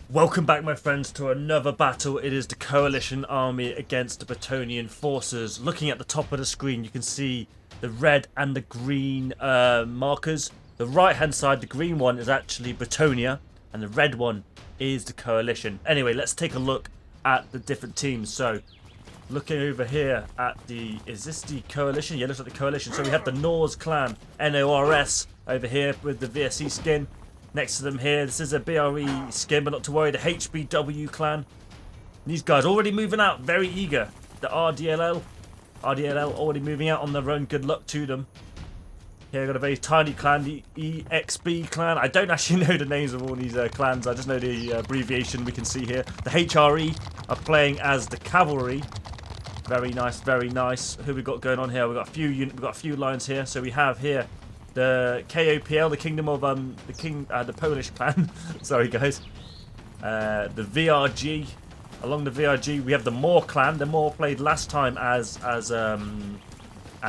Welcome back, my friends, to another battle. It is the Coalition army against the Bretonnian forces. Looking at the top of the screen, you can see the red and the green markers. The right-hand side, the green one, is actually Bretonnia, and the red one is the Coalition. Anyway, let's take a look at the different teams. So, looking over here at the... Is this the Coalition? Yeah, it looks like the Coalition. So we have the Norse clan, NORS, over here with the VSE skin. Next to them here, this is a BRE skin, but not to worry, the HBW clan. These guys already moving out, very eager. The RDLL already moving out on their own, good luck to them. Here I've got a very tiny clan, the EXB clan. I don't actually know the names of all these clans, I just know the abbreviation we can see here. The HRE are playing as the cavalry. Very nice, very nice. Who we got going on here? We've got a few lines here. So we have here the KOPL, the Kingdom of the Polish clan. Sorry, guys. The VRG. Along the VRG, we have the Moor clan. The Moor played last time as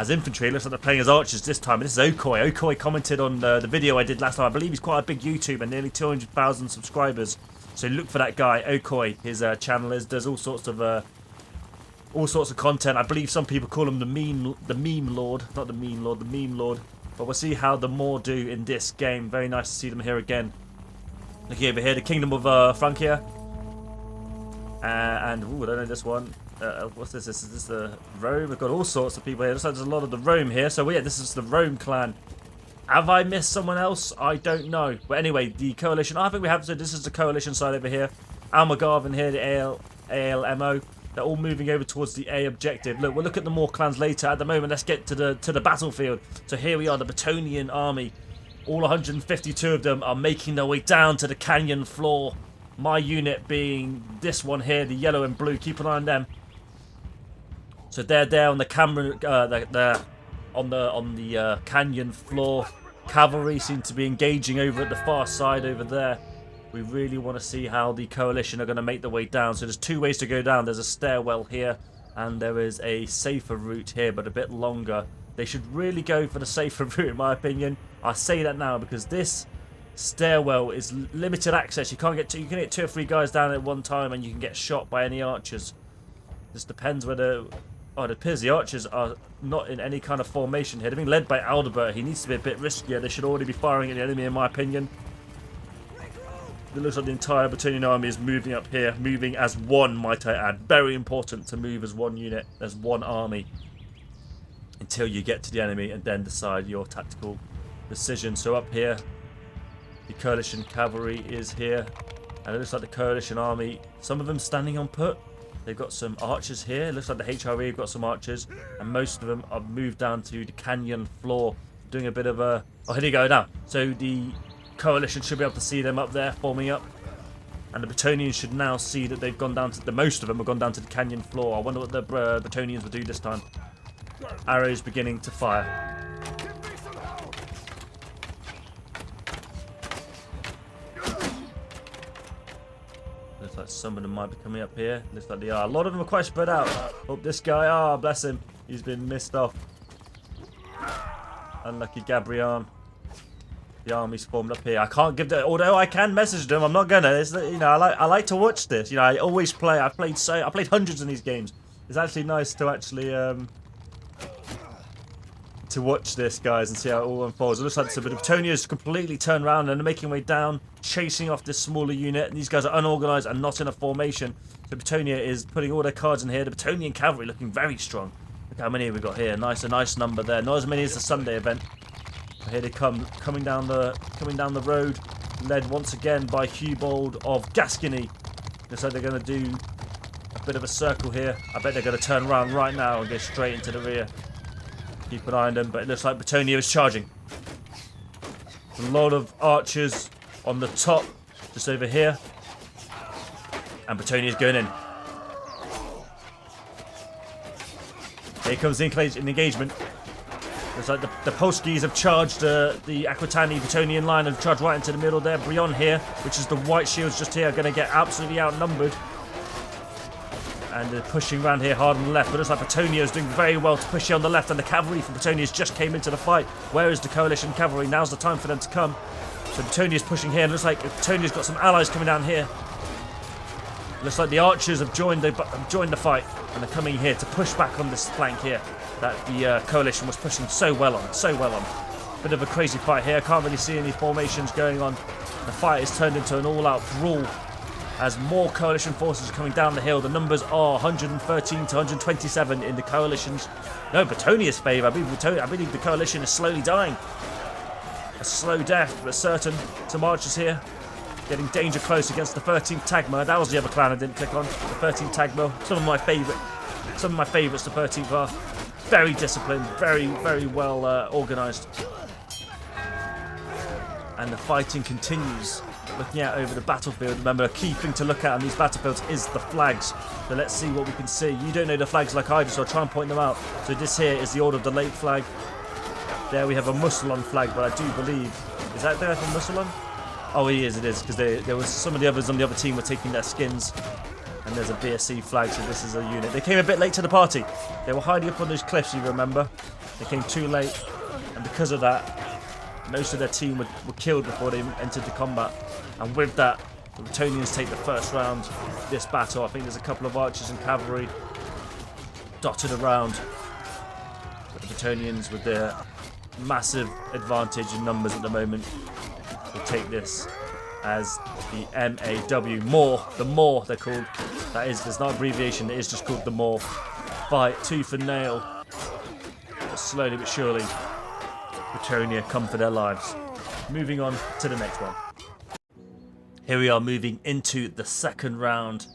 infantry. It looks like they're playing as archers this time. And this is Okoi. Okoi commented on the video I did last time. I believe he's quite a big YouTuber, nearly 200,000 subscribers. So look for that guy, Okoi. His channel does all sorts of content. I believe some people call him the meme lord, not the meme lord, the meme lord. But we'll see how the Moor do in this game. Very nice to see them here again. Looking over here, the Kingdom of Francia. And, ooh, I don't know this one. What's this? Is this the Rome? We've got all sorts of people here. Looks like there's a lot of the Rome here. So, yeah, this is the Rome clan. Have I missed someone else? I don't know. But anyway, the Coalition. I think we have. So, this is the Coalition side over here. Almagarven here, the ALMO. They're all moving over towards the A objective. Look, we'll look at the more clans later. At the moment, let's get to the battlefield. So here we are, the Bretonnian army. All 152 of them are making their way down to the canyon floor. My unit being this one here, the yellow and blue. Keep an eye on them. So they're there on the camera. They're on the canyon floor. Cavalry seem to be engaging over at the far side over there. We really want to see how the Coalition are going to make their way down. So there's two ways to go down. There's a stairwell here, and there is a safer route here, but a bit longer. They should really go for the safer route, in my opinion. I say that now because this stairwell is limited access. You can't get you can get 2 or 3 guys down at one time, and you can get shot by any archers. This depends whether... Oh, it appears the archers are not in any kind of formation here. They're being led by Aldebert. He needs to be a bit riskier. They should already be firing at the enemy, in my opinion. It looks like the entire Bretonnian army is moving up here, moving as one, might I add. Very important to move as one unit, as one army, until you get to the enemy and then decide your tactical decision. So up here, the Coalition cavalry is here, and it looks like the Coalition army, some of them standing on put. They've got some archers here. It looks like the HRE have got some archers, and most of them have moved down to the canyon floor, doing a bit of a... Oh, here they go now. So the Coalition should be able to see them up there, forming up. And the Bretonnians should now see that they've gone down to... most of them have gone down to the canyon floor. I wonder what the Bretonnians will do this time. Arrows beginning to fire. Looks like some of them might be coming up here. Looks like they are. A lot of them are quite spread out. Hope this guy... bless him. He's been missed off. Unlucky Gabriel. The army's formed up here. I can't give that, although I can message them. I'm not gonna. It's, you know, I like to watch this. You know, I always play. I played hundreds of these games. It's actually nice to actually to watch this, guys, and see how it all unfolds. It looks like the Bretonnia's completely turned around and they're making their way down, chasing off this smaller unit. And these guys are unorganized and not in a formation. So Bretonnia is putting all their cards in here. The Bretonnian cavalry looking very strong. Look how many we got here. A nice number there. Not as many as the Sunday event. Here they come, coming down the road, led once again by Hubold of Gascony. Looks like they're going to do a bit of a circle here. I bet they're going to turn around right now and go straight into the rear. Keep an eye on them, but it looks like Bretonnia is charging. A lot of archers on the top, just over here, and Bretonnia is going in. Here comes the engagement. Looks like the Polskis have charged the Aquitani Bretonnian line and charged right into the middle there. Brion here, which is the white shields just here, are going to get absolutely outnumbered. And they're pushing around here hard on the left. But it looks like Bretonnia is doing very well to push here on the left. And the cavalry from Bretonnia just came into the fight. Where is the Coalition cavalry? Now's the time for them to come. So Bretonnia's pushing here. And it looks like Bretonia's got some allies coming down here. Looks like the archers have joined the fight, and they're coming here to push back on this flank here that the coalition was pushing so well on. Bit of a crazy fight here. I can't really see any formations going on. The fight is turned into an all-out brawl as more coalition forces are coming down the hill. The numbers are 113 to 127 in the coalition's, no, Bretonia's favour. I believe the coalition is slowly dying. A slow death, but certain. Some archers here getting danger close against the 13th Tagma. That was the other clan I didn't click on. The 13th Tagma. Some of my favourites, the 13th are very disciplined, very, very well organised. And the fighting continues. Looking out over the battlefield. Remember, a key thing to look at on these battlefields is the flags. So let's see what we can see. You don't know the flags like I do, so I'll try and point them out. So this here is the Order of the Lake flag. There we have a Mussulon flag, but I do believe... Is that there from Mussulon? Oh, it is, because there was some of the others on the other team were taking their skins. And there's a BSC flag, so this is a unit. They came a bit late to the party. They were hiding up on those cliffs, you remember. They came too late, and because of that, most of their team were killed before they entered the combat. And with that, the Bretonians take the first round of this battle. I think there's a couple of archers and cavalry dotted around. But the Bretonians, with their massive advantage in numbers at the moment, will take this as the MAW. The Maw, they're called. That is, there's not an abbreviation, it is just called the Maw. Fight tooth and nail. But slowly but surely, Bretonnia come for their lives. Moving on to the next one. Here we are moving into the second round.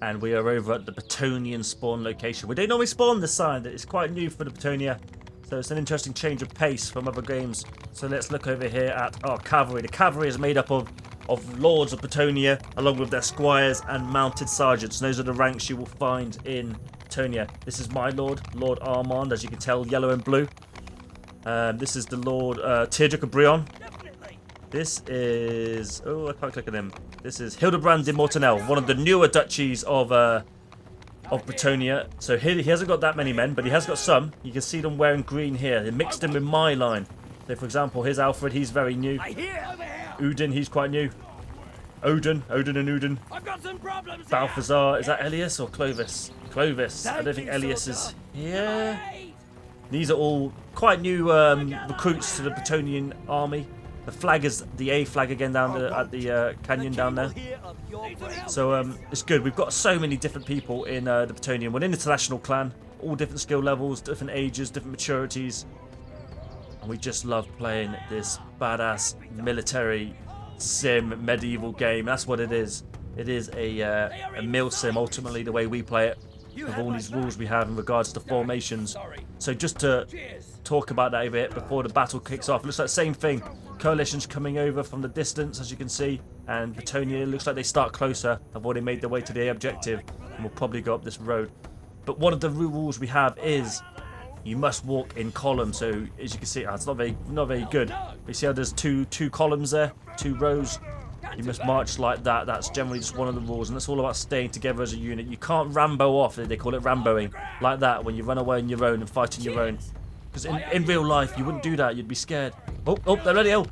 And we are over at the Bretonian spawn location. We don't normally spawn this side. It's quite new for the Bretonnia. So it's an interesting change of pace from other games. So let's look over here at our cavalry. The cavalry is made up of lords of Bretonnia, along with their squires and mounted sergeants. And those are the ranks you will find in Bretonnia. This is my lord, Lord Armand, as you can tell, yellow and blue. This is the Lord Teardrick of Brion. This is... Oh, I can't click on him. This is Hildebrand de Mortenel, one of the newer duchies of Bretonnia. So here he hasn't got that many men, but he has got some. You can see them wearing green here. They mixed him with my line. So for example, here's Alfred. He's very new. Udin, he's quite new. Odin and Udin. I've got some problems. Balthazar, is that Elias or Clovis? Clovis. I don't think Elias is here. These are all quite new recruits to the Bretonian army. The flag is the A flag again down at the canyon down there. So it's good. We've got so many different people in the Bretonian. We're an international clan, all different skill levels, different ages, different maturities. And we just love playing this badass military sim medieval game. That's what it is. It is a mil sim, ultimately, the way we play it. With all these rules we have in regards to formations. So just to talk about that a bit before the battle kicks off. It looks like the same thing. Coalition's coming over from the distance, as you can see. And Bretonnia looks like they start closer. Have already made their way to the objective. And will probably go up this road. But one of the rules we have is you must walk in column. So as you can see, it's not very good. But you see how there's two columns there? 2 rows. You must march like that. That's generally just one of the rules, and it's all about staying together as a unit. You can't Rambo off, they call it Ramboing, like that, when you run away on your own and fight on your own. Because in real life, you wouldn't do that, you'd be scared. Oh, they're ready. Oh,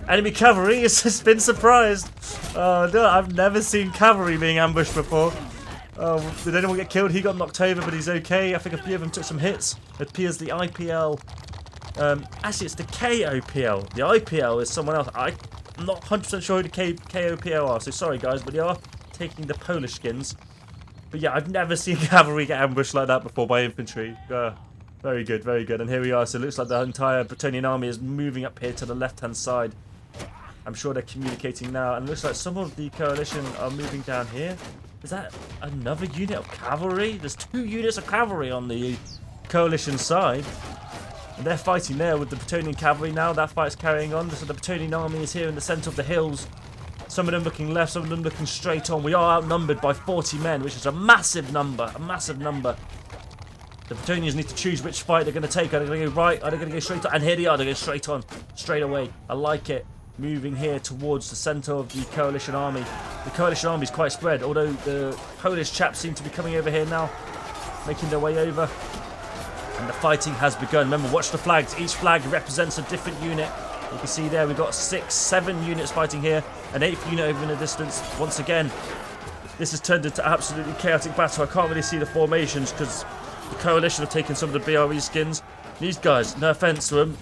enemy cavalry has just been surprised. Oh, no, I've never seen cavalry being ambushed before. Oh, did anyone get killed? He got knocked over, but he's okay. I think a few of them took some hits. It appears the IPL... actually, it's the KOPL. The IPL is someone else. I'm not 100% sure who the KOPL are, so sorry guys, but they are taking the Polish skins. But yeah, I've never seen cavalry get ambushed like that before by infantry. Very good, very good. And here we are, so it looks like the entire Bretonian army is moving up here to the left-hand side. I'm sure they're communicating now, and it looks like some of the coalition are moving down here. Is that another unit of cavalry? There's 2 units of cavalry on the coalition side. And they're fighting there with the Bretonnian cavalry now. That fight's carrying on. So the Bretonnian army is here in the centre of the hills. Some of them looking left, some of them looking straight on. We are outnumbered by 40 men, which is a massive number. A massive number. The Bretonnians need to choose which fight they're going to take. Are they going to go right? Are they going to go straight on? And here they are. They're going straight on. Straight away. I like it. Moving here towards the centre of the coalition army. The coalition army is quite spread, although the Polish chaps seem to be coming over here now. Making their way over. And the fighting has begun. Remember, watch the flags. Each flag represents a different unit. You can see there we've got 6, 7 units fighting here. An 8th unit over in the distance. Once again, This has turned into absolutely chaotic battle. I can't really see the formations because the coalition have taken some of the BRE skins. These guys, no offense to them,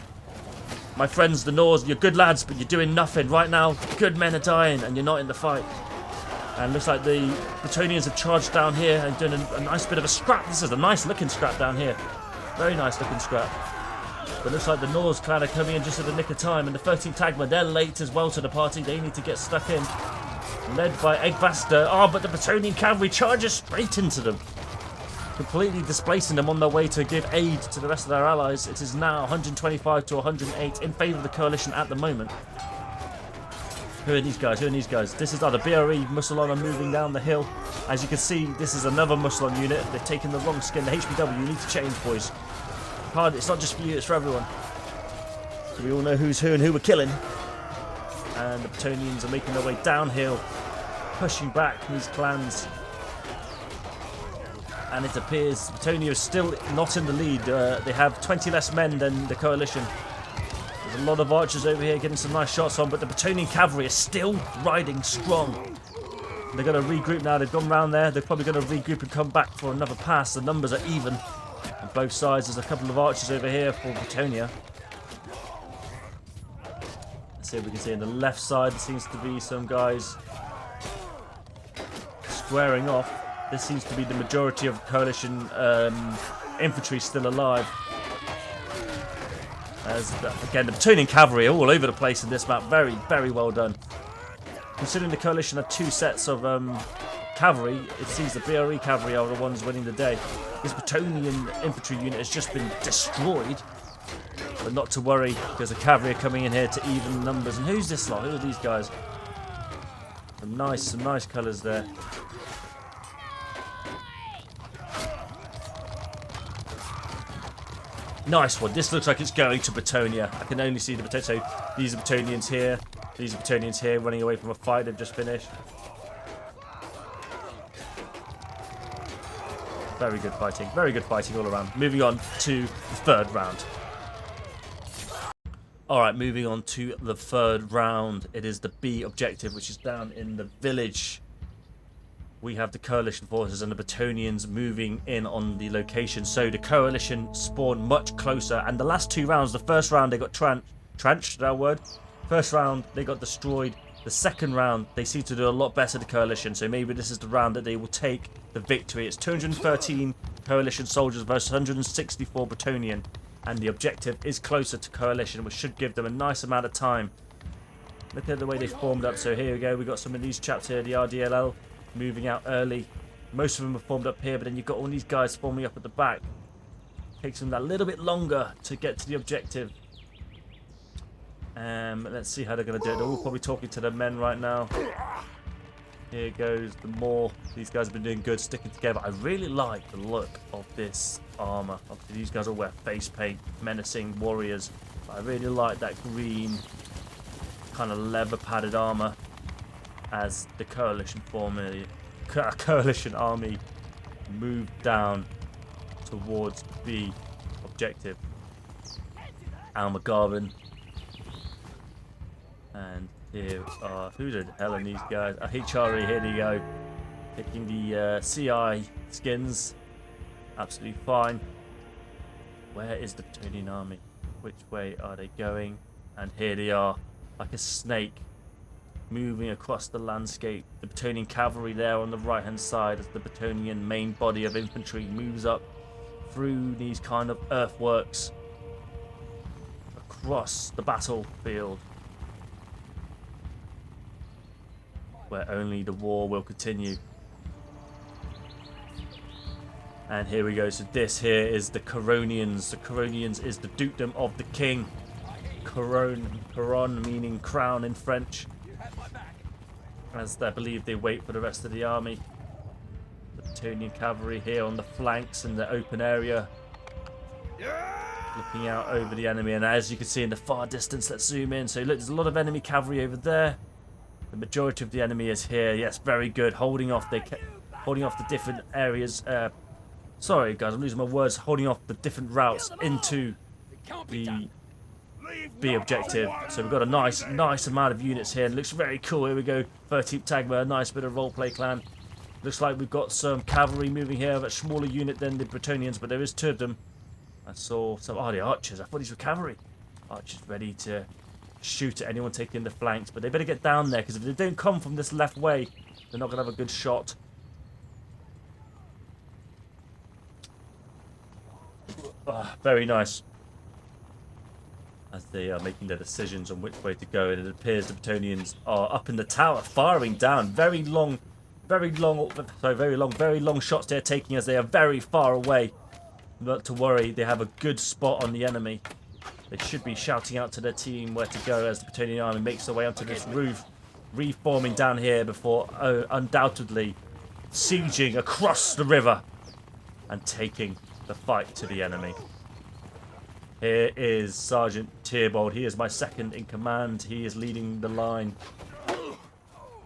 my friends the Nords, you're good lads, but you're doing nothing right now. Good men are dying and you're not in the fight. And looks like the Bretonnians have charged down here and done a nice bit of a scrap. This is a nice looking scrap down here. Very nice looking scrap. But looks like the Nords clan are coming in just at the nick of time. And the 13th Tagma, they're late as well to the party. They need to get stuck in. Led by Eggvaster. Oh, but the Bretonnian cavalry charges straight into them. Completely displacing them on their way to give aid to the rest of their allies. It is now 125 to 108 in favour of the coalition at the moment. Who are these guys? Who are these guys? This is the BRE Musalon are moving down the hill. As you can see, this is another Musalon unit. They've taken the wrong skin. The HBW, you need to change, boys. It's not just for you, it's for everyone. So we all know who's who and who we're killing. And the Bretonnians are making their way downhill, pushing back these clans. And it appears Bretonnia is still not in the lead. They have 20 less men than the coalition. There's a lot of archers over here getting some nice shots on, but the Bretonnian cavalry is still riding strong. They're going to regroup now. They've gone round there. They're probably going to regroup and come back for another pass. The numbers are even on both sides. There's a couple of archers over here for Bretonnia. Let's see if we can see on the left side. There seems to be some guys squaring off. This seems to be the majority of coalition infantry still alive. As again, the Bretonnian cavalry are all over the place in this map. Very, very well done. Considering the coalition had two sets of cavalry, it seems the BRE cavalry are the ones winning the day. This Bretonnian infantry unit has just been destroyed. But not to worry, because the cavalry are coming in here to even numbers. And who's this lot? Who are these guys? Some nice colours there. Nice one. This looks like it's going to Bretonnia. I can only see the Bretonnia. So these are Bretonnians here. These are Bretonnians here running away from a fight they've just finished. Very good fighting. Very good fighting all around. Moving on to the third round. Alright, moving on to the third round. It is the B objective, which is down in the village. We have the coalition forces and the Bretonnians moving in on the location. So the coalition spawned much closer. And the last two rounds, the first round they got tranched, that word? First round they got destroyed. The second round they seem to do a lot better, the coalition. So maybe this is the round that they will take the victory. It's 213 coalition soldiers versus 164 Bretonnian. And the objective is closer to coalition, which should give them a nice amount of time. Look at the way they formed up. So here we go. We've got some of these chaps here, the RDLL. Moving out early. Most of them are formed up here, but then you've got all these guys forming up at the back. Takes them that little bit longer to get to the objective. Let's see how they're going to do it. They're all probably talking to their men right now. Here goes the more. These guys have been doing good, sticking together. I really like the look of this armour. Obviously, these guys all wear face paint, menacing warriors. But I really like that green kind of leather padded armour. As the coalition army moved down towards the objective. Almagarven. And here are, who the hell are these guys? HRE, here they go. Picking the CI skins. Absolutely fine. Where is the Bretonnian army? Which way are they going? And here they are, like a snake. Moving across the landscape. The Bretonnian cavalry there on the right hand side as the Bretonnian main body of infantry moves up through these kind of earthworks across the battlefield, where only the war will continue. And here we go. So this here is the Coronians. The Coronians is the dukedom of the king. Couronne meaning crown in French. As I believe they wait for the rest of the army. The Bretonnian cavalry here on the flanks in the open area. Looking out over the enemy, and as you can see in the far distance, let's zoom in. So look, there's a lot of enemy cavalry over there. The majority of the enemy is here. Yes, very good. Holding off the different areas. Sorry guys, I'm losing my words. Holding off the different routes into the B objective. So we've got a nice amount of units here. It looks very cool. Here we go. 13th Tagma, a nice bit of roleplay clan. Looks like we've got some cavalry moving here, a smaller unit than the Bretonnians, but there is two of them. I saw some... Oh, the archers. I thought these were cavalry. Archers ready to shoot at anyone taking the flanks, but they better get down there, because if they don't come from this left way, they're not going to have a good shot. Oh, very nice. As they are making their decisions on which way to go, and it appears the Bretonnians are up in the tower, firing down. Very long shots they're taking as they are very far away. Not to worry, they have a good spot on the enemy. They should be shouting out to their team where to go as the Bretonnian army makes their way onto this roof, reforming down here before undoubtedly sieging across the river and taking the fight to the enemy. Here is Sergeant Tierbold. He is my second in command. He is leading the line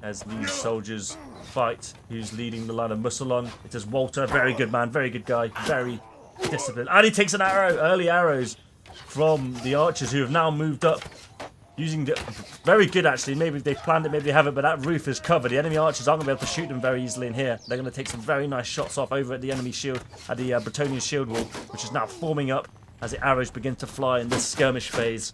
as these soldiers fight. Who's leading the line of Musselon? It is Walter. Very good man. Very good guy. Very disciplined. And he takes an arrow. Early arrows from the archers who have now moved up. Using the... Very good, actually. Maybe they planned it, maybe they haven't, but that roof is covered. The enemy archers aren't going to be able to shoot them very easily in here. They're going to take some very nice shots off over at the enemy shield, at the Bretonnian shield wall, which is now forming up as the arrows begin to fly in this skirmish phase.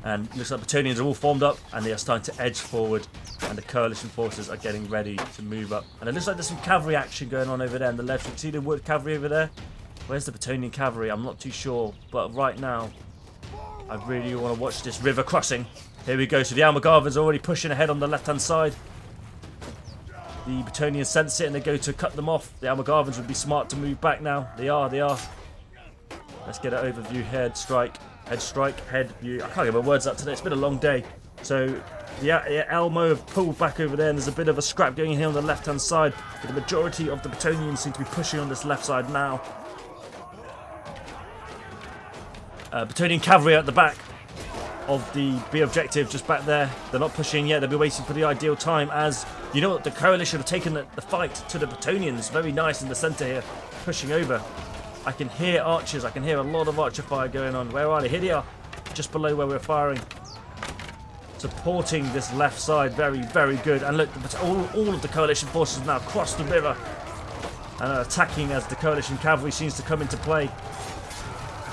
And looks like Bretonnians are all formed up, and they are starting to edge forward, and the coalition forces are getting ready to move up. And it looks like there's some cavalry action going on over there on the left. You can see the wood cavalry over there. Where's the Bretonnian cavalry? I'm not too sure, but right now I really want to watch this river crossing. Here we go. So the Almogavans are already pushing ahead on the left-hand side. The Bretonnians sense it and they go to cut them off. The Almogavans would be smart to move back now. They are. Let's get an overview. Head strike, head view. I can't get my words out today. It's been a long day. So the Elmo have pulled back over there and there's a bit of a scrap going in here on the left-hand side. But the majority of the Bretonnians seem to be pushing on this left side now. Bretonnian cavalry at the back of the B objective, just back there. They're not pushing yet. They'll be waiting for the ideal time as, you know what, the coalition have taken the fight to the Bretonnians. Very nice in the centre here, pushing over. I can hear archers. I can hear a lot of archer fire going on. Where are they? Here they are, just below where we're firing. Supporting this left side. Very, very good. And look, all of the coalition forces have now crossed the river and are attacking as the coalition cavalry seems to come into play.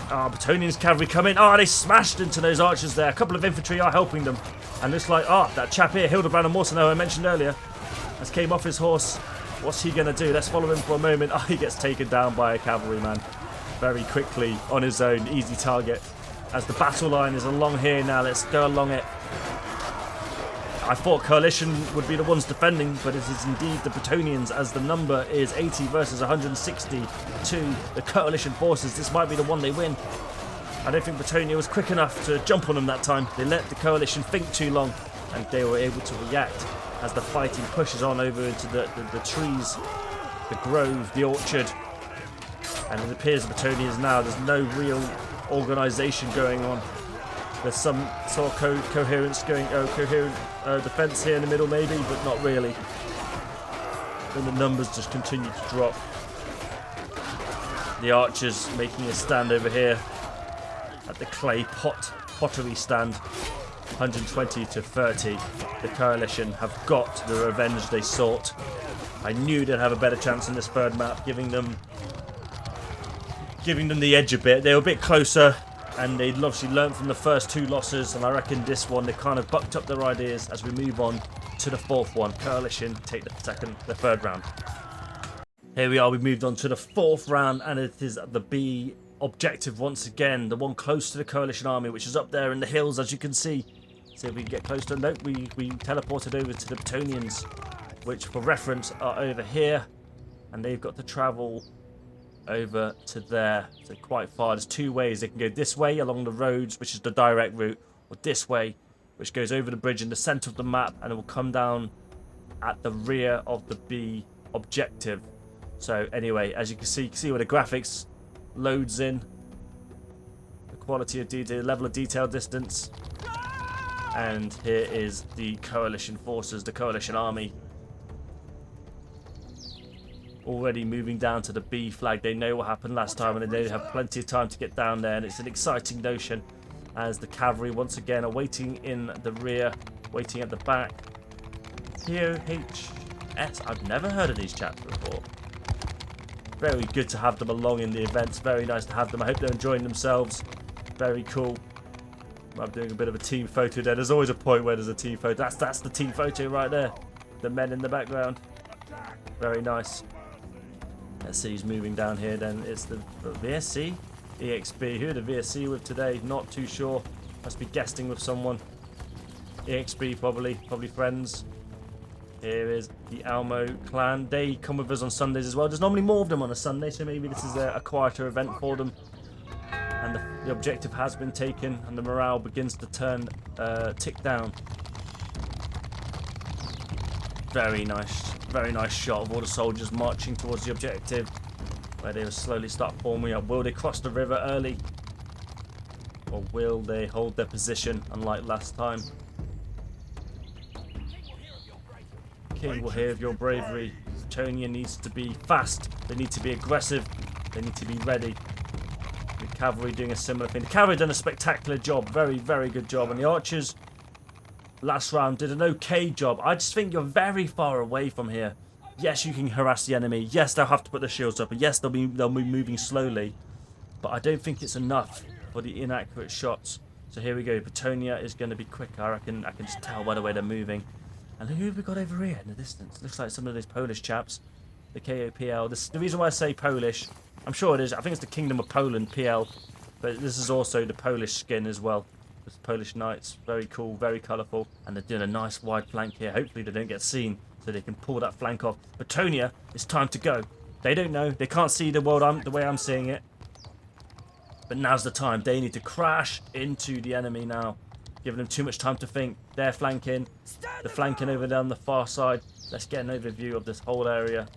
Bretonnians cavalry come in. They smashed into those archers there. A couple of infantry are helping them. And looks like, that chap here, Hildebrand and Morsenau, I mentioned earlier, has came off his horse. What's he going to do? Let's follow him for a moment. He gets taken down by a cavalryman very quickly on his own. Easy target. As the battle line is along here now, let's go along it. I thought coalition would be the ones defending, but it is indeed the Bretonnians as the number is 80 versus 160 to the coalition forces. This might be the one they win. I don't think Bretonnia was quick enough to jump on them that time. They let the coalition think too long and they were able to react as the fighting pushes on over into the trees, the grove, the orchard. And it appears the Bretonnians now, there's no real organisation going on. There's some sort of coherent defence here in the middle maybe, but not really. Then the numbers just continue to drop. The archers making a stand over here at the clay pottery stand. 120 to 30. The coalition have got the revenge they sought. I knew they'd have a better chance in this third map, giving them the edge a bit. They were a bit closer. And they'd obviously learned from the first two losses, and I reckon this one they kind of bucked up their ideas as we move on to the fourth one. Coalition take the third round. Here we are, we've moved on to the fourth round, and it is the B objective once again, the one close to the coalition army, which is up there in the hills, as you can see. See if we can get close to them. Nope, we teleported over to the Bretonnians, which for reference are over here, and they've got to travel over to there, so quite far. There's two ways. They can go this way along the roads, which is the direct route, or this way, which goes over the bridge in the center of the map, and it will come down at the rear of the B objective. So anyway, as you can see where the graphics loads in, the quality of detail, level of detail, distance, and here is the coalition forces, the coalition army. Already moving down to the B flag. They know what happened last time and they have plenty of time to get down there, and it's an exciting notion as the cavalry once again are waiting in the rear, waiting at the back. S. I've never heard of these chaps before. Very good to have them along in the events. Very nice to have them. I hope they're enjoying themselves. Very cool. I'm doing a bit of a team photo there. There's always a point where there's a team photo. That's the team photo right there. The men in the background. Very nice. Let's see who's moving down here then. It's the VSC? EXP. Who are the VSC with today? Not too sure. Must be guesting with someone. EXP probably. Probably friends. Here is the Almo clan. They come with us on Sundays as well. There's normally more of them on a Sunday, so maybe this is a quieter event for them. And the objective has been taken, and the morale begins to tick down. Very nice shot of all the soldiers marching towards the objective, where they will slowly start forming up. Will they cross the river early, or will they hold their position, unlike last time? King will hear of your bravery. Bretonnia needs to be fast. They need to be aggressive. They need to be ready. The cavalry doing a similar thing. The cavalry done a spectacular job. Very, very good job. And the archers, last round, did an okay job. I just think you're very far away from here. Yes, you can harass the enemy. Yes, they'll have to put their shields up. And yes, they'll be moving slowly. But I don't think it's enough for the inaccurate shots. So here we go. Bretonnia is going to be quicker. I can just tell by the way they're moving. And who have we got over here in the distance? Looks like some of those Polish chaps. The KOPL. The reason why I say Polish, I'm sure it is. I think it's the Kingdom of Poland, PL. But this is also the Polish skin as well. It's Polish knights. Very cool, very colourful. And they're doing a nice wide flank here. Hopefully they don't get seen, so they can pull that flank off. Bretonnia, it's time to go. They don't know. They can't see the world the way I'm seeing it. But now's the time. They need to crash into the enemy now. Giving them too much time to think. They're flanking. They're flanking over down the far side. Let's get an overview of this whole area.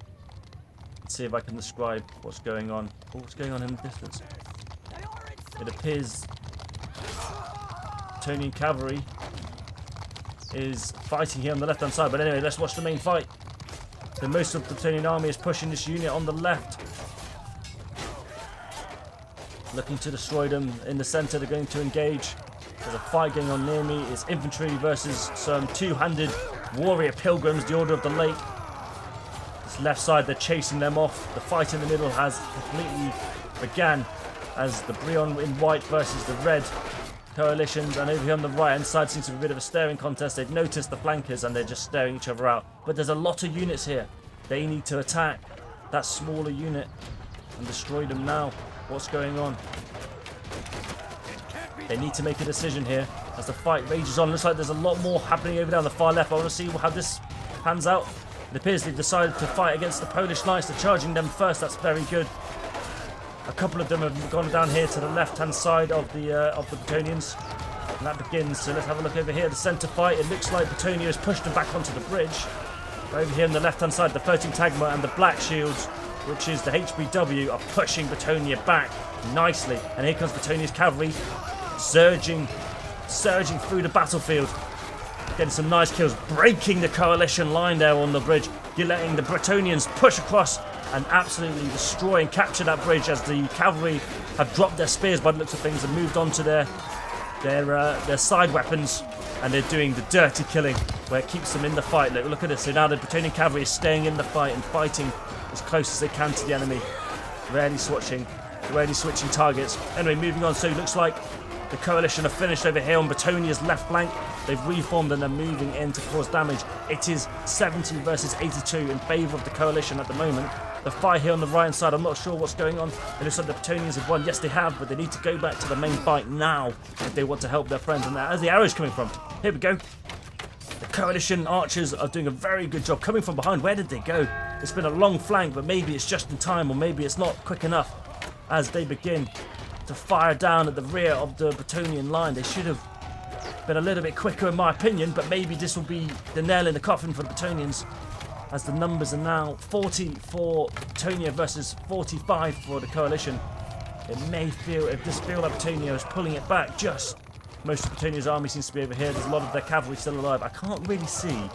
Let's see if I can describe what's going on. Oh, what's going on in the distance? It appears Bretonnian cavalry is fighting here on the left-hand side. But anyway, let's watch the main fight. So most of the Bretonnian army is pushing this unit on the left. Looking to destroy them. In the centre, they're going to engage. There's a fight going on near me. It's infantry versus some two-handed warrior pilgrims, the Order of the Lake. This left side, they're chasing them off. The fight in the middle has completely began as the Breton in white versus the red coalitions. And over here on the right-hand side seems to be a bit of a staring contest. They've noticed the flankers and they're just staring each other out. But there's a lot of units here. They need to attack that smaller unit and destroy them now. What's going on? They need to make a decision here as the fight rages on. Looks like there's a lot more happening over there on the far left. I want to see how this pans out. It appears they've decided to fight against the Polish knights. They're charging them first. That's very good. A couple of them have gone down here to the left-hand side of the Bretonnians. And that begins. So let's have a look over here. The centre fight. It looks like Bretonnia has pushed them back onto the bridge. Over here on the left-hand side, the 13 Tagma and the Black Shields, which is the HBW, are pushing Bretonnia back nicely. And here comes Bretonnia's cavalry. Surging through the battlefield, getting some nice kills, breaking the coalition line there on the bridge. You're letting the Bretonnians push across and absolutely destroy and capture that bridge as the cavalry have dropped their spears by the looks of things and moved on to their side weapons, and they're doing the dirty killing where it keeps them in the fight. Look at this. So now the Bretonnian cavalry is staying in the fight and fighting as close as they can to the enemy, rarely switching targets. Anyway, moving on. So it looks like the coalition are finished over here on Bretonnia's left flank. They've reformed and they're moving in to cause damage. It is 70 versus 82 in favour of the coalition at the moment. The fight here on the right-hand side, I'm not sure what's going on. It looks like the Bretonnians have won. Yes, they have, but they need to go back to the main fight now if they want to help their friends. And there's the arrows coming from. Here we go. The coalition archers are doing a very good job coming from behind. Where did they go? It's been a long flank, but maybe it's just in time, or maybe it's not quick enough as they begin to fire down at the rear of the Bretonnian line. They should have been a little bit quicker in my opinion, but maybe this will be the nail in the coffin for the Bretonnians, as the numbers are now 40 for Bretonnia versus 45 for the coalition. It may feel, if this feel like Bretonnia is pulling it back just. Most of Bretonnia's army seems to be over here. There's a lot of their cavalry still alive. I can't really see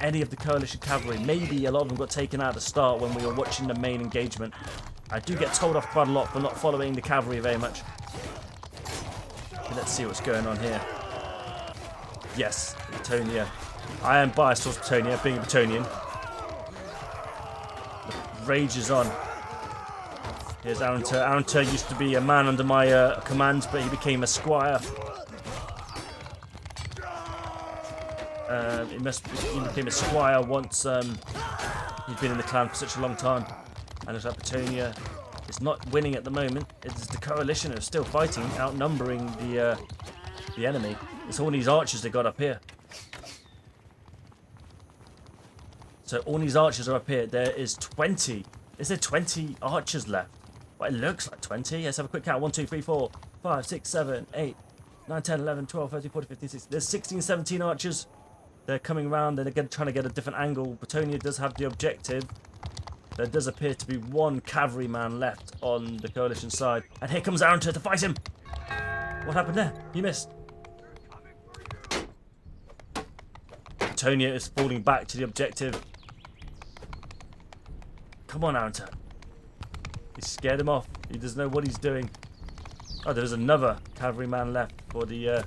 any of the coalition cavalry. Maybe a lot of them got taken out at the start when we were watching the main engagement. I do get told off quite a lot for not following the cavalry very much. Okay, let's see what's going on here. Yes, Bretonnia. I am biased towards Bretonnia, being a Bretonnian. rages on. Here's Arunta. Arunta used to be a man under my command, but he became a squire. He became a squire once he'd been in the clan for such a long time. And it's like Bretonnia is not winning at the moment. It's the coalition are still fighting, outnumbering the enemy. It's all these archers they got up here. So all these archers are up here. There is 20. Is there 20 archers left? Well, it looks like 20. Let's have a quick count. 1, 2, 3, 4, 5, 6, 7, 8, 9, 10, 11, 12, 13, 14, 15, 16. There's 16, 17 archers. They're coming around. They're trying to get a different angle. Bretonnia does have the objective. There does appear to be one cavalryman left on the coalition side. And here comes Arunta to fight him. What happened there? He missed. Bretonnia is falling back to the objective. Come on, Arunta. He scared him off. He doesn't know what he's doing. Oh, there's another cavalryman left for the...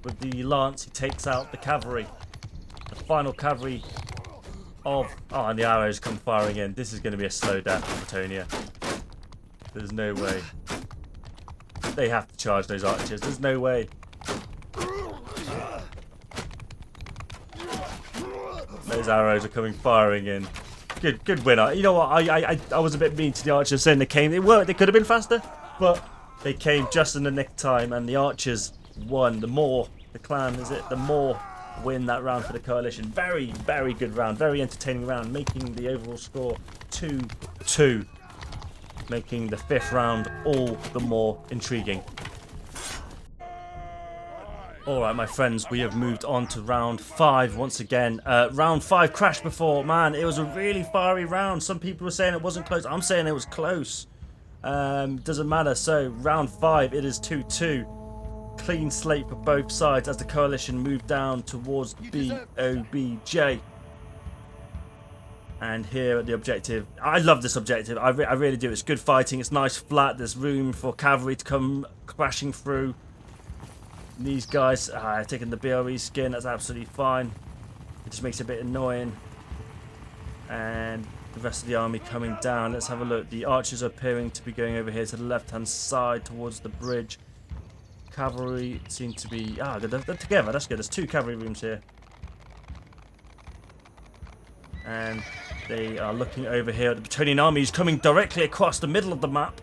with the lance, he takes out the cavalry. The final cavalry of... Oh, and the arrows come firing in. This is going to be a slow death for Bretonnia. There's no way. They have to charge those archers. There's no way. Those arrows are coming firing in. Good winner. You know what? I was a bit mean to the archers saying they came. They worked. They could have been faster, but they came just in the nick of time, and the archers won. The more the clan is it, the more win that round for the coalition. Very, very good round. Very entertaining round, making the overall score 2-2, making the 5th round all the more intriguing. Alright, my friends, we have moved on to round 5 once again. Round 5 crashed before. Man, it was a really fiery round. Some people were saying it wasn't close. I'm saying it was close. Doesn't matter. So, round 5, it is 2-2. Clean slate for both sides as the coalition moved down towards BOBJ. And here at the objective, I love this objective. I really do. It's good fighting. It's nice flat. There's room for cavalry to come crashing through. These guys are taking the BRE skin. That's absolutely fine. It just makes it a bit annoying. And the rest of the army coming down. Let's have a look. The archers are appearing to be going over here to the left-hand side towards the bridge. Cavalry seem to be... they're together. That's good. There's 2 cavalry rooms here. And they are looking over here at the Bretonnian army is coming directly across the middle of the map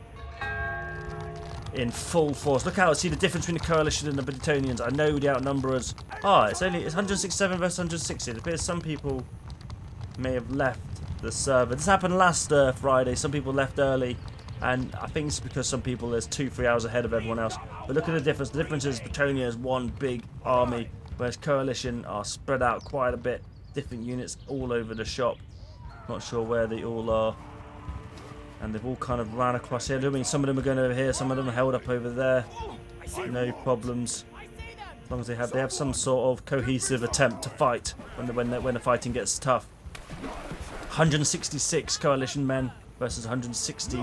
in full force. Look out, see the difference between the coalition and the Bretonnians. I know they outnumber us. It's 167 versus 160. It appears some people may have left the server. This happened last Friday. Some people left early, and I think it's because some people is 2-3 hours ahead of everyone else. But look at the difference. The difference is Bretonnia is one big army, whereas coalition are spread out quite a bit. Different units all over the shop. Not sure where they all are. And they've all kind of ran across here. I mean, some of them are going over here, some of them are held up over there. No problems. As long as they have some sort of cohesive attempt to fight when the fighting gets tough. 166 coalition men versus 160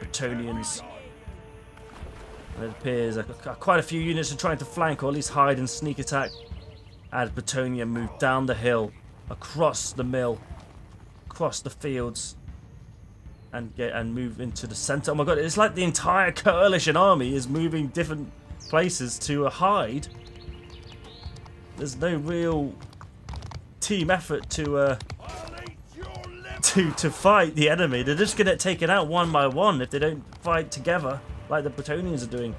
Bretonnians. And it appears quite a few units are trying to flank or at least hide and sneak attack as Bretonnia move down the hill, across the mill, across the fields, and move into the center. Oh my god, it's like the entire coalition army is moving different places to hide. There's no real team effort to fight the enemy. They're just gonna get taken out one by one if they don't fight together like the Bretonnians are doing.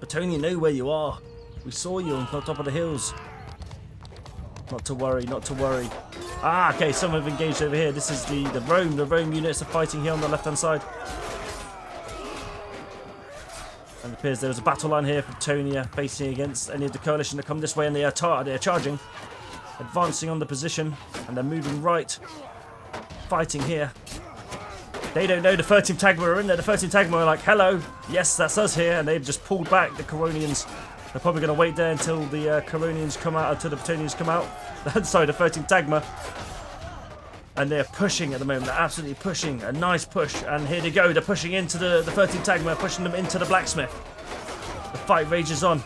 Bretonnia, know where you are. We saw you on top of the hills. Not to worry, not to worry. Okay, some have engaged over here. This is the Rome. The Rome units are fighting here on the left-hand side. And it appears there was a battle line here for Bretonnia facing against any of the coalition that come this way, and they are charging. Advancing on the position, and they're moving right. Fighting here. They don't know the 13th Tagma are in there. The 13th Tagma are like, hello, yes, that's us here, and they've just pulled back. The Coronians, they're probably going to wait there until the Coronians come out, until the Bretonnians come out. Sorry, the 13th Tagma. And they're pushing at the moment. They're absolutely pushing. A nice push. And here they go. They're pushing into the 13th Tagma, pushing them into the blacksmith. The fight rages on.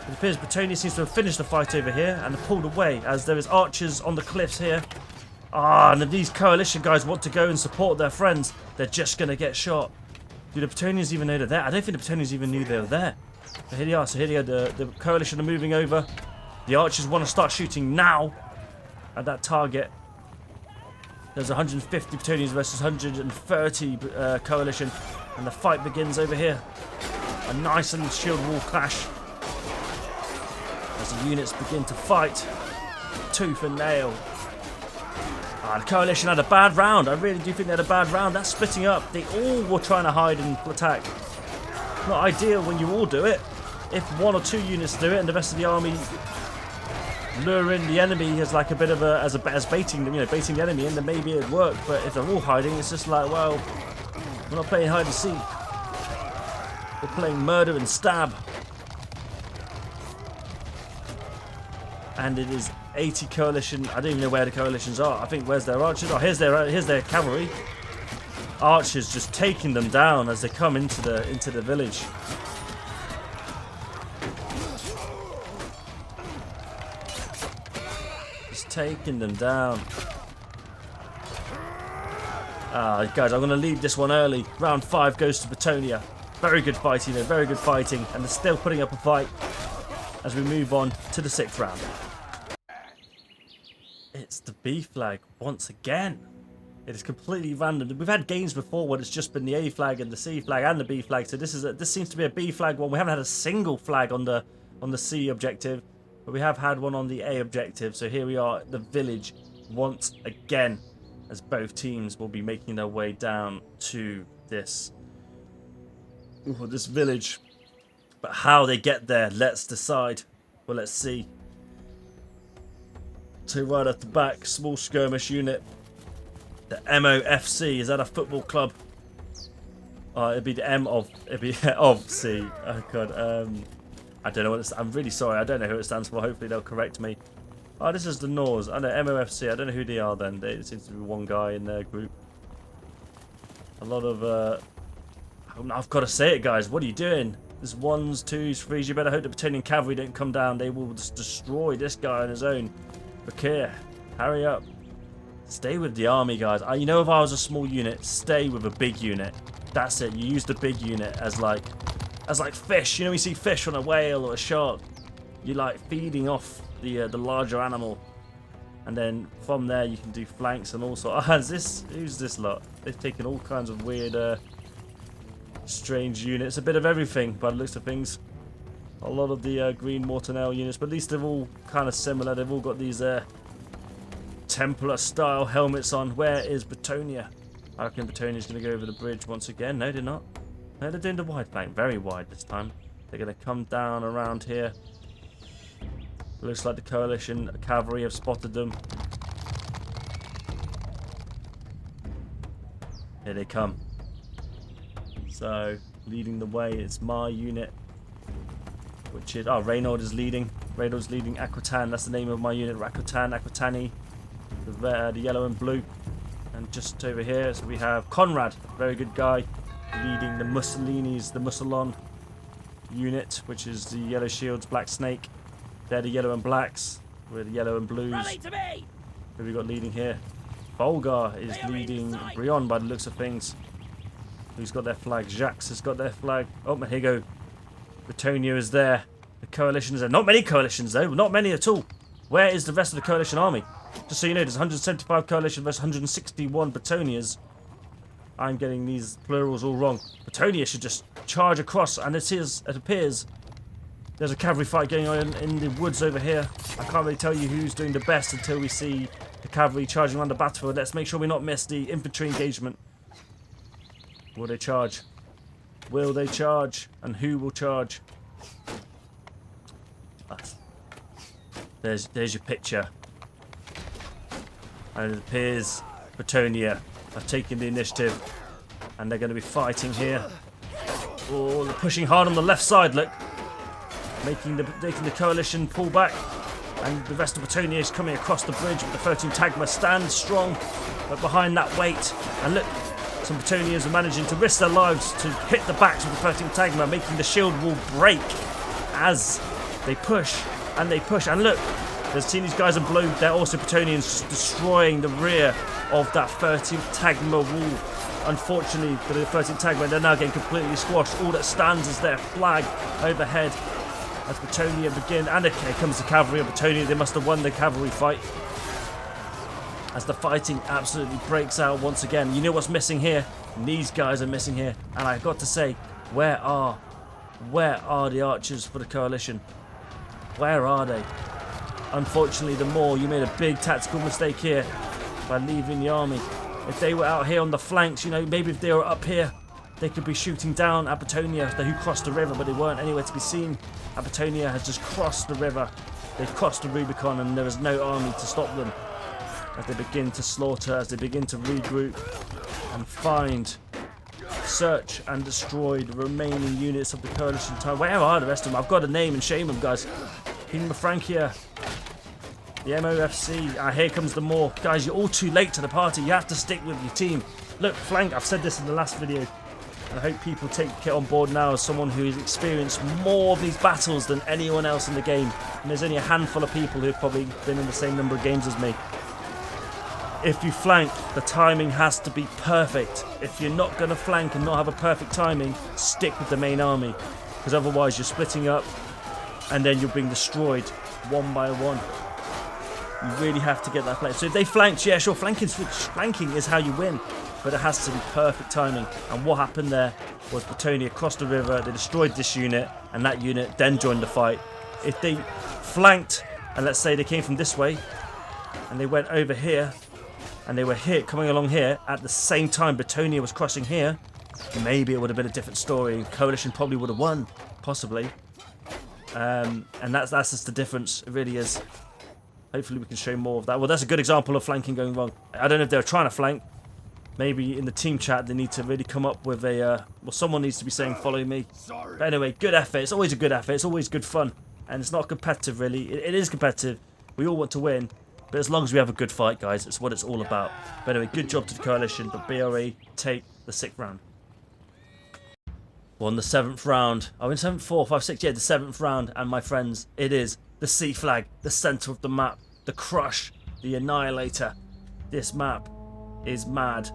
It appears Bretonnia seems to have finished the fight over here and have pulled away as there is archers on the cliffs here. And if these coalition guys want to go and support their friends, they're just going to get shot. Do the Bretonians even know they're there? I don't think the Bretonians even knew they were there. But here they are. So here they are. The coalition are moving over. The archers want to start shooting now at that target. There's 150 Bretonians versus 130 coalition. And the fight begins over here. A nice and shield wall clash. As the units begin to fight. Tooth and nail. The coalition had a bad round. I really do think they had a bad round. That's splitting up. They all were trying to hide and attack. Not ideal when you all do it. If one or two units do it and the rest of the army lure in the enemy as like a bit of a as baiting them, baiting the enemy in, then maybe it'd work. But if they're all hiding, it's just like, well, we're not playing hide and seek. We're playing murder and stab. And it is 80 coalition. I don't even know where the coalitions are. I think where's their archers? Oh, here's their cavalry. Archers just taking them down as they come into the village. Just taking them down. Guys, I'm going to leave this one early. Round 5 goes to Bretonnia. Very good fighting there, very good fighting. And they're still putting up a fight as we move on to the 6th round. It's the B flag once again. It is completely random. We've had games before where it's just been the A flag and the C flag and the B flag. So this seems to be a B flag one. We haven't had a single flag on the C objective, but we have had one on the A objective. So here we are at the village once again, as both teams will be making their way down to this village. But how they get there, let's decide. Well, let's see. So right at the back, small skirmish unit. The MOFC, is that a football club? It'd be the it'd be of C. Oh god, I don't know what it's, I'm really sorry, I don't know who it stands for. Hopefully they'll correct me. Oh, this is the Norse. I know MOFC, I don't know who they are then. There seems to be one guy in their group. A lot of I've got to say it, guys. What are you doing? There's 1s, 2s, 3s. You better hope the Bretonnian cavalry don't come down. They will just destroy this guy on his own. Bakir, hurry up. Stay with the army, guys. If I was a small unit, stay with a big unit. That's it. You use the big unit as like fish. You see fish on a whale or a shark. You like feeding off the larger animal, and then from there you can do flanks and all sorts. Who's this lot? They've taken all kinds of weird, strange units. A bit of everything by the looks of things. A lot of the green Mortonelle units, but at least they're all kind of similar. They've all got these Templar style helmets on. Where is Bretonnia? I reckon Bretonnia's going to go over the bridge once again. No, they're not. No, they're doing the wide flank. Very wide this time. They're going to come down around here. Looks like the coalition cavalry have spotted them. Here they come. So, leading the way is my unit. Which is, Reynald is leading. Reynald's leading Aquitaine. That's the name of my unit. Aquitani. The yellow and blue. And just over here, so we have Conrad, very good guy, leading the Mussolon unit, which is the yellow shields, black snake. They're the yellow and blacks. We're the yellow and blues. Who have we got leading here? Bolgar is leading Brion by the looks of things. Who's got their flag? Jacques has got their flag. Oh, here you go. Bretonnia is there. The coalition is there. Not many coalitions though. Not many at all. Where is the rest of the coalition army? Just so you know, there's 175 coalition versus 161 Bretonnias. I'm getting these plurals all wrong. Bretonnia should just charge across, and it appears there's a cavalry fight going on in the woods over here. I can't really tell you who's doing the best until we see the cavalry charging around the battlefield. Let's make sure we not miss the infantry engagement. Will they charge? Will they charge? And who will charge? There's your picture. And it appears Bretonnia have taken the initiative, and they're going to be fighting here. Oh, they're pushing hard on the left side, look. Making the coalition pull back, and the rest of Bretonnia is coming across the bridge, but the 13 Tagma stands strong but behind that weight. And look, some Bretonnians are managing to risk their lives to hit the backs of the 13 Tagma, making the shield wall break. as they push and they push. And look, there's seen these guys in blue. They're also Bretonians destroying the rear of that 13th Tagma wall. Unfortunately for the 13th Tagma, they're now getting completely squashed. All that stands is their flag overhead as Bretonia begin. And here comes the cavalry of Bretonia. They must have won the cavalry fight, as the fighting absolutely breaks out once again. You know what's missing here? These guys are missing here. And I've got to say, where are the archers for the coalition? Where are they? Unfortunately, the Moor, you made a big tactical mistake here by leaving the army. If they were out here on the flanks, you know, maybe if they were up here, they could be shooting down at Bretonia, who crossed the river, but they weren't anywhere to be seen. Bretonia has just crossed the river. They've crossed the Rubicon, and there is no army to stop them as they begin to slaughter, as they begin to regroup and find, search and destroy the remaining units of the coalition. Where are the rest of them? I've got to name and shame them, guys. Kingdom of Francia, the MOFC. Here comes the Moor. Guys, you're all too late to the party. You have to stick with your team. Look, flank. I've said this in the last video, and I hope people take it on board now as someone who has experienced more of these battles than anyone else in the game. And there's only a handful of people who've probably been in the same number of games as me. If you flank, the timing has to be perfect. If you're not going to flank and not have a perfect timing, stick with the main army, because otherwise you're splitting up and then you're being destroyed one by one. You really have to get that play. So if they flanked, yeah, sure, flanking is how you win, but it has to be perfect timing. And what happened there was Bretonia crossed the river, they destroyed this unit, and that unit then joined the fight. If they flanked, and let's say they came from this way, and they went over here, and they were here, coming along here, at the same time Bretonia was crossing here, maybe it would have been a different story. Coalition probably would have won, possibly. And that's just the difference. It really is. Hopefully we can show more of that. Well, that's a good example of flanking going wrong. I don't know if they were trying to flank. Maybe in the team chat they need to really come up with a... well, someone needs to be saying follow me. But anyway, good effort. It's always a good effort. It's always good fun. And it's not competitive, really. It is competitive. We all want to win. But as long as we have a good fight, guys, it's what it's all about. But anyway, good job to the coalition. But BRE take the 6th round. Won the 7th round. Oh, in 7th, 4th, 5th, 6th. Yeah, the 7th round. And my friends, it is the C flag, the centre of the map, the Crush, the Annihilator. This map is mad.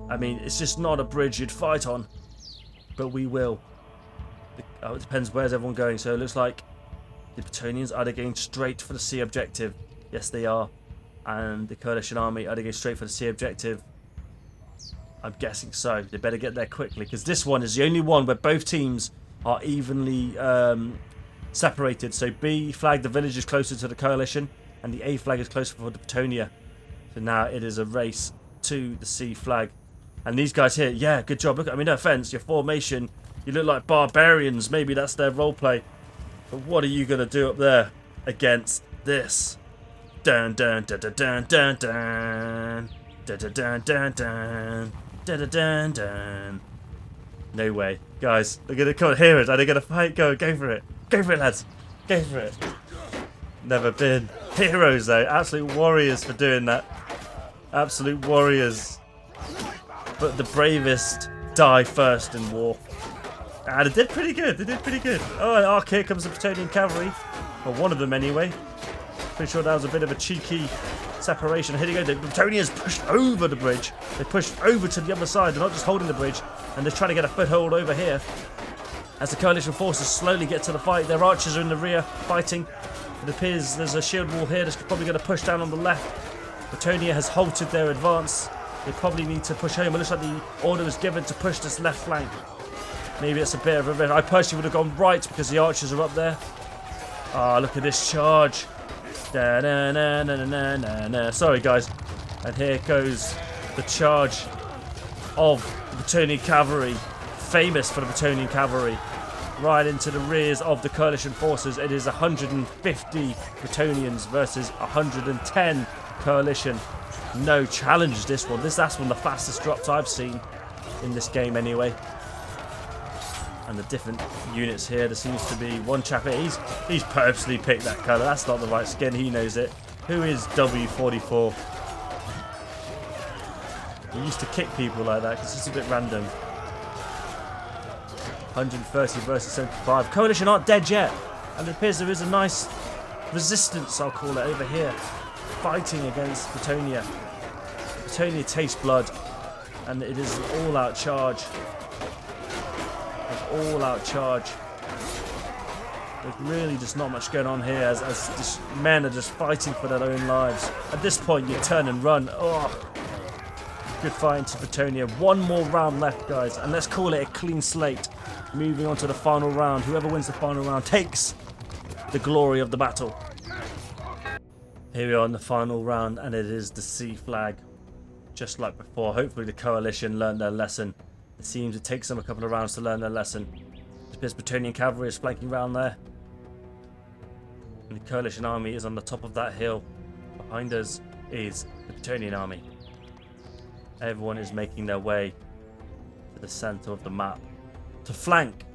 I mean, it's just not a bridge you'd fight on, but we will. It depends where's everyone going. So it looks like the Bretonians, are they going straight for the C objective? Yes, they are. And the Coalition army, are they going straight for the C objective? I'm guessing so. They better get there quickly, because this one is the only one where both teams are evenly separated. So B flag, the village is closer to the Coalition, and the A flag is closer for the Bretonnia. So now it is a race to the C flag. And these guys here, yeah, good job. Look, I mean, no offense, your formation, you look like barbarians. Maybe that's their roleplay. But what are you going to do up there against this? Dun dun dun dun dun dun dun dun dun dun dun dun dun dun dun. No way, guys. They're gonna come here. Are they gonna fight? Go for it. Go for it, lads. Go for it. Never been heroes though. Absolute warriors for doing that. Absolute warriors. But the bravest die first in war. They did pretty good. They did pretty good. Oh, and here comes the Bretonian cavalry. Well, one of them anyway. Pretty sure that was a bit of a cheeky separation. Here they go. The Bretonians pushed over the bridge. They pushed over to the other side. They're not just holding the bridge. And they're trying to get a foothold over here. As the coalition forces slowly get to the fight. Their archers are in the rear fighting. It appears there's a shield wall here that's probably going to push down on the left. Bretonia has halted their advance. They probably need to push home. It looks like the order was given to push this left flank. Maybe it's a bit of a risk. I personally would have gone right because the archers are up there. Ah, look at this charge. Da, na, na, na, na, na, na. Sorry, guys. And here goes the charge of the Bretonnian cavalry. Famous for the Bretonnian cavalry. Right into the rears of the coalition forces. It is 150 Bretonians versus 110 coalition. No challenge this one. That's one of the fastest drops I've seen in this game anyway. And the different units here, there seems to be one chap here. He's purposely picked that colour. That's not the right skin. He knows it. Who is W44? He used to kick people like that because it's a bit random. 130 versus 75. Coalition aren't dead yet, and it appears there is a nice resistance, I'll call it, over here, fighting against Bretonnia. Bretonnia tastes blood, and it is an all-out charge. An all-out charge. There's really just not much going on here as just men are just fighting for their own lives. At this point, you turn and run. Oh, good fight into Bretonnia. One more round left, guys, and let's call it a clean slate. Moving on to the final round. Whoever wins the final round takes the glory of the battle. Here we are in the final round, and it is the C flag. Just like before, hopefully the coalition learned their lesson. It seems it takes them a couple of rounds to learn their lesson. This Bretonnian cavalry is flanking around there. And the coalition army is on the top of that hill. Behind us is the Bretonnian army. Everyone is making their way to the center of the map. To flank.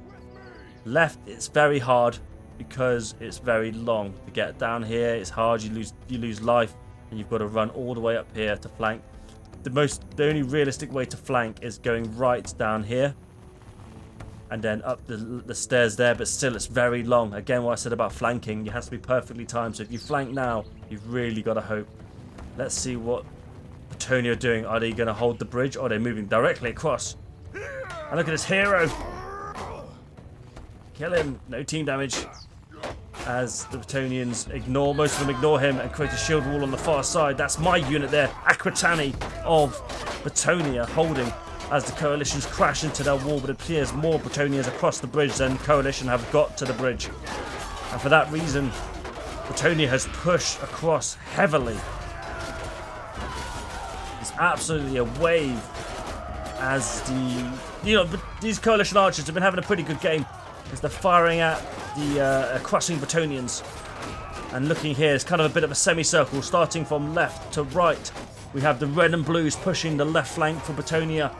Left, it's very hard because it's very long. To get down here, it's hard. You lose life, and you've got to run all the way up here to flank. The only realistic way to flank is going right down here and then up the stairs there, but still it's very long. Again, what I said about flanking, you have to be perfectly timed. So if you flank now, you've really got to hope. Let's see what Bretonnia are doing. Are they going to hold the bridge, or are they moving directly across? And look at this hero. Kill him. No team damage. As the Bretonnians ignore, most of them ignore him and create a shield wall on the far side. That's my unit there, Aquitani of Bretonnia, holding as the coalitions crash into their wall, but it appears more Bretonnians across the bridge than coalition have got to the bridge. And for that reason, Bretonnia has pushed across heavily. It's absolutely a wave as these coalition archers have been having a pretty good game as they're firing at the crushing Bretonnians. And looking here, it's kind of a bit of a semicircle, starting from left to right. We have the red and blues pushing the left flank for Bretonnia.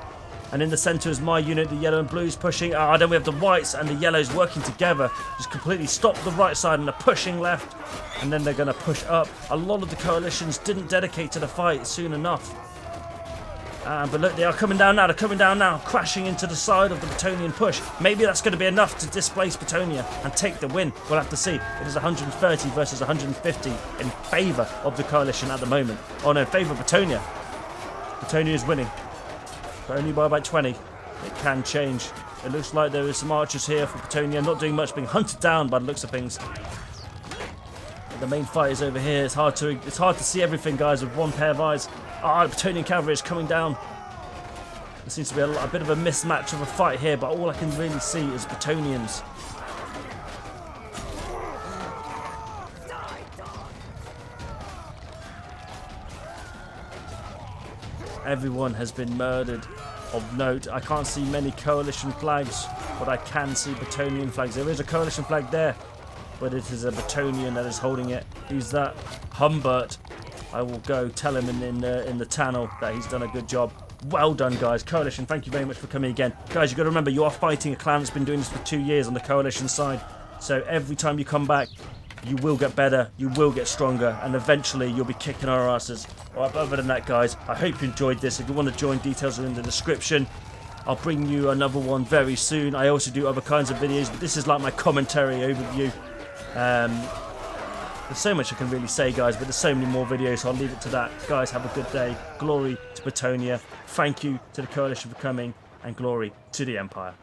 And in the centre is my unit, the yellow and blues pushing. Then we have the whites and the yellows working together. Just completely stop the right side and they're pushing left. And then they're going to push up. A lot of the coalitions didn't dedicate to the fight soon enough. But look, they are coming down now. They're coming down now, crashing into the side of the Bretonnian push. Maybe that's going to be enough to displace Bretonnia and take the win. We'll have to see. It is 130 versus 150 in favour of the coalition at the moment. Oh no, in favour of Bretonnia. Bretonnia is winning, but only by about 20. It can change. It looks like there is some archers here for Bretonnia, not doing much, being hunted down by the looks of things. The main fight is over here. It's hard to see everything, guys, with one pair of eyes. The Bretonnian cavalry is coming down. There seems to be a bit of a mismatch of a fight here, but all I can really see is Bretonnians. Everyone has been murdered. Of note, I can't see many coalition flags, but I can see Bretonnian flags. There is a coalition flag there, but it is a Bretonnian that is holding it. Who's that? Humbert. I will go tell him in the tunnel that he's done a good job. Well done, guys. Coalition, thank you very much for coming again. Guys, you've got to remember, you are fighting a clan that's been doing this for 2 years on the coalition side. So every time you come back, you will get better, you will get stronger, and eventually you'll be kicking our asses. Alright, other than that, guys, I hope you enjoyed this. If you want to join, details are in the description. I'll bring you another one very soon. I also do other kinds of videos, but this is like my commentary overview. There's so much I can really say, guys, but there's so many more videos, so I'll leave it to that. Guys, have a good day. Glory to Bretonnia. Thank you to the coalition for coming, and glory to the Empire.